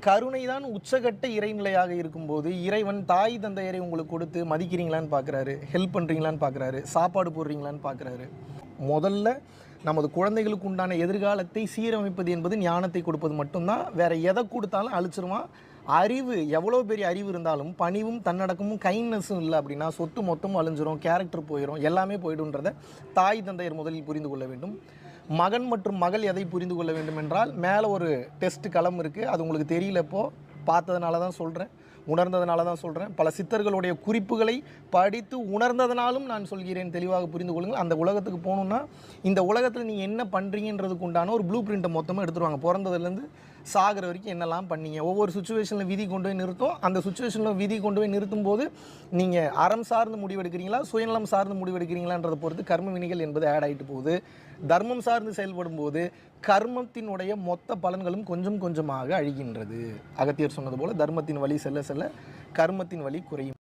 கருணை தான் உச்சகட்ட இறைநிலையாக இருக்கும்போது இறைவன் தாய் தந்தையரை உங்களுக்கு கொடுத்து மதிக்கிறீங்களான்னு பார்க்குறாரு, ஹெல்ப் பண்ணுறீங்களான்னு பார்க்குறாரு, சாப்பாடு போடுறீங்களான்னு பார்க்குறாரு. முதல்ல நமது குழந்தைகளுக்கு உண்டான எதிர்காலத்தை சீரமைப்பது என்பது ஞானத்தை கொடுப்பது மட்டும்தான். வேற எதை கொடுத்தாலும் அழிச்சிருவான். அறிவு எவ்வளோ பெரிய அறிவு இருந்தாலும் பணிவும் தன்னடக்கமும் கைண்ட்னஸும் இல்லை அப்படின்னா சொத்து மொத்தமும் அழிஞ்சிரும், கேரக்டர் போயிடும், எல்லாமே போயிடும்ன்றதை தாய் தந்தையர் முதலில் புரிந்து கொள்ள வேண்டும். மகன் மற்றும் மகள் எதை புரிந்து கொள்ள வேண்டும் என்றால், மேலே ஒரு டெஸ்ட் களம் இருக்குது, அது உங்களுக்கு தெரியல, இப்போது பார்த்ததுனால தான் சொல்கிறேன், உணர்ந்ததுனால தான் சொல்கிறேன். பல சித்தர்களுடைய குறிப்புகளை படித்து உணர்ந்ததுனாலும் நான் சொல்கிறேன், தெளிவாக புரிந்து கொள்ளுங்கள். அந்த உலகத்துக்கு போகணுன்னா இந்த உலகத்தில் நீங்கள் என்ன பண்ணுறீங்கன்றதுக்கு உண்டான ஒரு ப்ளூ பிரிண்ட்டை மொத்தமாக எடுத்துருவாங்க. பிறந்ததுலேருந்து சாகிற வரைக்கும் என்னெல்லாம் பண்ணீங்க, ஒவ்வொரு சுச்சுவேஷனில் விதி கொண்டு போய் நிறுத்தும். அந்த சுச்சுவேஷனில் விதி கொண்டு போய் நிறுத்தும் போது நீங்கள் அறம் சார்ந்து முடிவெடுக்கிறீங்களா, சுயநலம் சார்ந்து முடிவெடுக்கிறீங்களான்றதை பொறுத்து கர்ம வினைகள் என்பது ஆட் ஆகிட்டு போகுது. தர்மம் சார்ந்து செயல்படும் போது கர்மத்தினுடைய மொத்த பலன்களும் கொஞ்சம் கொஞ்சமாக அழிகின்றது. அகத்தியர் சொன்னது போல தர்மத்தின் வழி செல்ல செல்ல கர்மத்தின் வழி குறையும்.